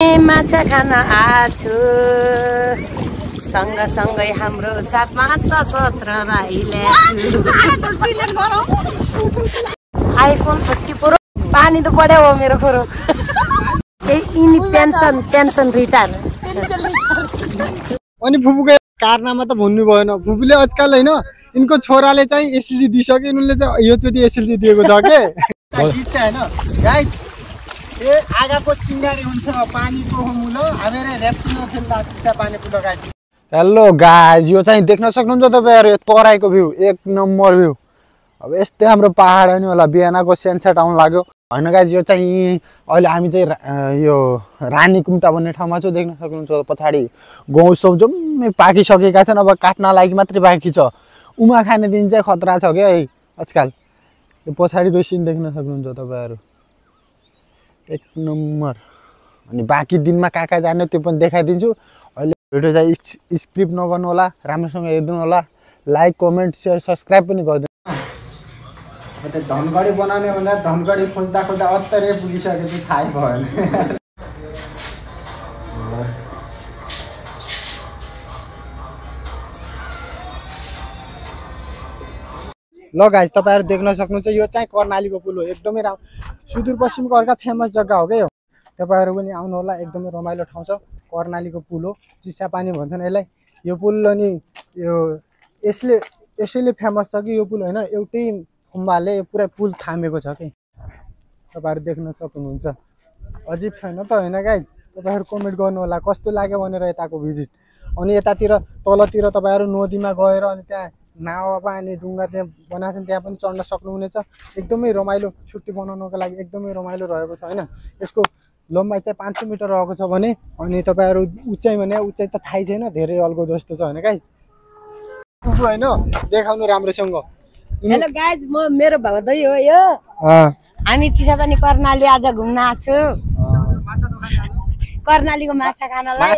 माछा खान आछु सँगसँगै हाम्रो साथमा सशस्त्र राईले आइफोन 30 प्रो पानी त पढ्यो हो मेरो खोरो यिनी पेन्सन रिटायर अनि फुपूको कारनामा त भन्नु भएन फुपूले आजकल हैन इनको छोराले चाहिँ एसएलजी दिइसक्यो उनले चाहिँ यो चोटी एसएलजी दिएको छ के गीत चाहिँ हैन गाइस ए आगाको चिंगारी हुन्छ पानीको मुलो हामीले रेप्टिनो खेल्दा चिसा पानी पुलो गाइस हेलो गाइस यो चाहिँ देख्न सक्नुहुन्छ तपाईहरु यो तराईको भ्यू एक नम्बर भ्यू अब यस्तै हाम्रो पहाड अनि होला बिहानको सनसेट आउन लाग्यो हैन गाइस यो चाहिँ अहिले हामी चाहिँ यो रानीकुम्टा भन्ने ठाउँमा छु देख्न सक्नुहुन्छ पछाडी गौँ सब जम्मै पाकिसकेका छन् अब काट्न लागि मात्रै बाँकी छ उमा खाने दिन चाहिँ खतरा छ के आजकल यो पछाडीको सिन देख्न सक्नुहुन्छ तपाईहरु एक नम्बर अनि बाँकी दिनमा कहाँ जाने त्यो पनि देखाइदिन्छु अहिले भिडियो चाहिँ स्क्रिप्ट नगर्नु होला राम्रोसँग हेर्नु होला लाइक कमेन्ट शेयर सब्स्क्राइब पनि गर्दिनु त्यो धनगढी बनाउने भन्दा धनगढी खोज्दा खोज्दा अत्तरै पुगिसकेपछि थाहै भएन ल गाइस तपाईहरु देख्न सक्नुहुन्छ यो चाहिँ कर्णालीको पुल हो एकदमै सुदूरपश्चिमको अर्का फेमस जग्गा हो के यो तपाईहरु पनि आउनु होला एकदमै रमाइलो ठाउँ छ कर्णालीको पुल हो चिसापानी भन्छन् यसलाई यो पुल अनि यो यसले फेमस छ कि यो पुल हैन एउटै खम्बाले पुरै पुल थामेको छ के तपाईहरु देख्न सक्नुहुन्छ अजिब छैन त हैन गाइस तपाईहरु कमेन्ट गर्नु होला कस्तो लाग्यो भनेर यताको भिजिट अनि यतातिर तलतिर तपाईहरु नदीमा गएर अनि त्यहाँ नावा पानी ढुङ्गा त्यहाँ बनाछन् त्यहाँ पनि चढ्न सक्नुहुनेछ एकदमै रमाइलो छुट्टी बनाउनको लागि एकदमै रमाइलो रहेको छ हैन यसको लम्बाइ चाहिँ 500 मिटर रहेको छ भने अनि तपाईहरु उचाइ भने उचाइ त थाहै छैन धेरै अल्गो जस्तो छ हैन गाइस फुफु हैन देखाउनु राम्रोसँग हेलो गाइस म मेरो भदै हो यो हामी चिसापानी कर्णाली आज घुम्न आछु कर्णालीको माछा खानलाई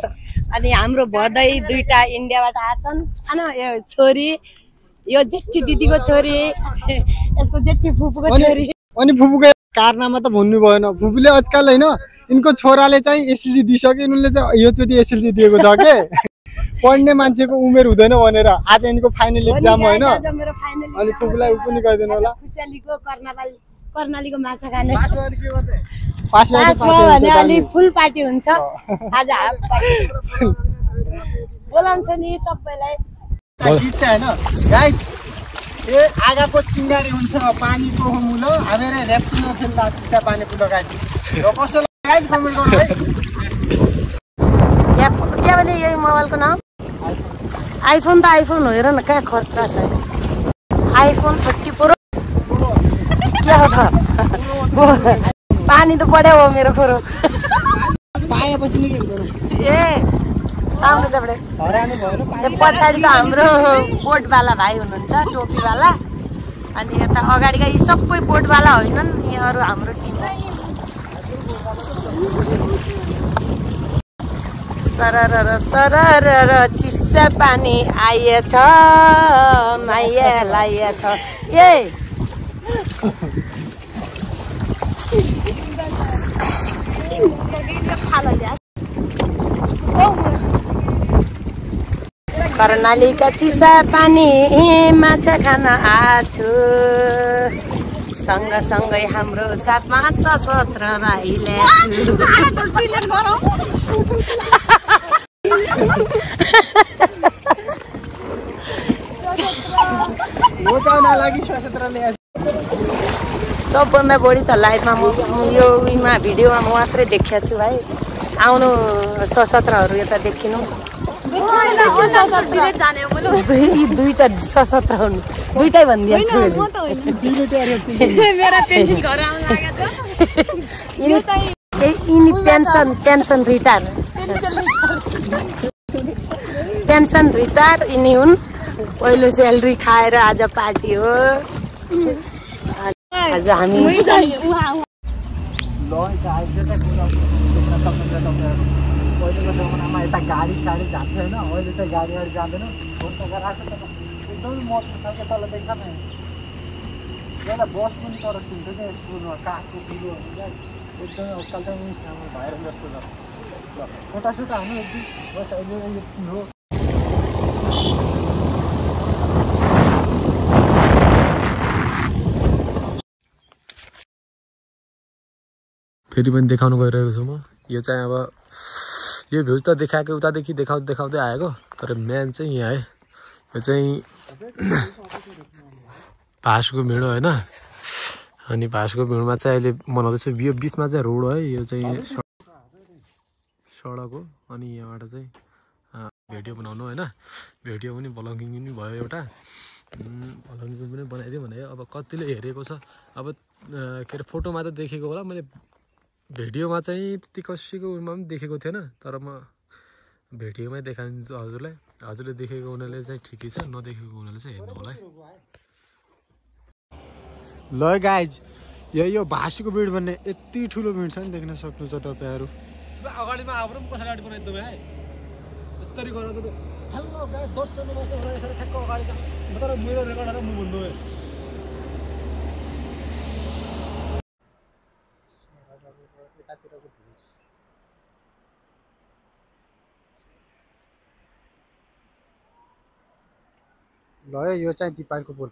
अनि हाम्रो भदै दुईटा इन्डियाबाट आछन् अनि यो छोरी यो जेठी दिदीको छोरी यसको जेठी फुपूको छोरी अनि फुपूको कारनामा त भन्नु भएन फुपूले आजकल हैन इनको छोराले चाहिँ एसएलजी दिइसक्यो उनले चाहिँ यो चोटी एसएलजी दिएको छ के पढ्ने मान्छेको उमेर हुँदैन भनेर आज इनको फाइनल एक्जाम हैन अनि फुपूलाई पनि गरिदिनु होला खुशालीको कर्णालीको माछा खाने पासमा भने अलि फुल पार्टी हुन्छ आज हाफ पार्टी बोलाउँछ नि सबैलाई गीत चाहिँ हैन गाइस ए आगाको चिंगारी हुन्छ पानीको मुलो हामीले रेप्टिनो खेल्दा चिसा पानी पुलो गाइस र कसैलाई गाइस कमेन्ट गर्नु है के भने यही मोबाइलको नाम आइफोन त आइफोन हो हेर न कहाँ खतरा छ आइफोन 30 प्रो के हो त पानी त पढ्यो हो मेरो खोरो पाएपछि नि के गर्नु ए आउनु तपाईले हरानी भएन यो पछाडी त हाम्रो बोटवाला भाइ हुनुहुन्छ टोपीवाला अनि यता अगाडिका यी सबै बोटवाला होइनन् यिनीहरु हाम्रो टिम हो सरर चिस्सा पानी आएछ माया लाएछ ए कर्णालीका चिसा पानी माछा खान आछु सँगसँगै हाम्रो साथमा सशस्त्र राईले सबभन्दा बढी त लाइभमा म यो उइमा भिडियोमा म मात्रै देखेको छु भाइ आउनु सशस्त्रहरू यता देखिनु यी दुईटा सशस्त्र हुन् दुईटै भनिदिन्छु यिनी पेन्सन रिटायर यिनी हुन् पहिलो स्यालेरी खाएर आज पार्टी हो आज हामी पहिलेको जमानामा यता गाडी साडी जान्थ्यो हैन अहिले चाहिँ गाडीहरु जाँदैन फोन त गराएको त एकदमै मत छ के तल देख्छ न यहाँ बस पनि तर सुन्छ के स्कुलमा काठको पिलोहरु एकदमै आजकल चाहिँ भाइरल जस्तो छ फोटा सोटा हान्नु एक दुई बस अहिले यति हो फेरि पनि देखाउनु गइरहेको छु म यो चाहिँ अब यो भ्युज त देखाएको उतादेखि देखाउँदै आएको तर मेन चाहिँ यहाँ है यो चाहिँ भासको भिड होइन अनि भासको भिडमा चाहिँ अहिले बनाउँदैछु यो बिचमा चाहिँ रोड है यो चाहिँ सडक हो अनि यहाँबाट चाहिँ भिडियो बनाउनु होइन भिडियो पनि भ्लगिङ पनि भयो एउटा भ्लगिङ पनि बनाइदियो भने अब कतिले हेरेको छ अब के अरे फोटोमा त देखेको होला मैले भिडियोमा चाहिँ त्यति कसैको उयोमा पनि देखेको थिएन तर म भिडियोमै देखाइदिन्छु हजुरलाई हजुरले देखेको हुनाले चाहिँ ठिकै छ नदेखेको हुनाले चाहिँ हेर्नु होला है ल गाइज यो भाषीको भिड भन्ने यति ठुलो भिड छ नि देख्न सक्नुहुन्छ तपाईँहरू अगाडिमा अब पनि पछाडि बनाइदिनु है यस्तरी गरेर त हेलो गाइस दर्शक नमस्ते भनेर यसरी ठ्याक्क अगाडि छ म तर मेरो रेकर्डर म भन्नु है ल यो चाहिँ दिपालको पुल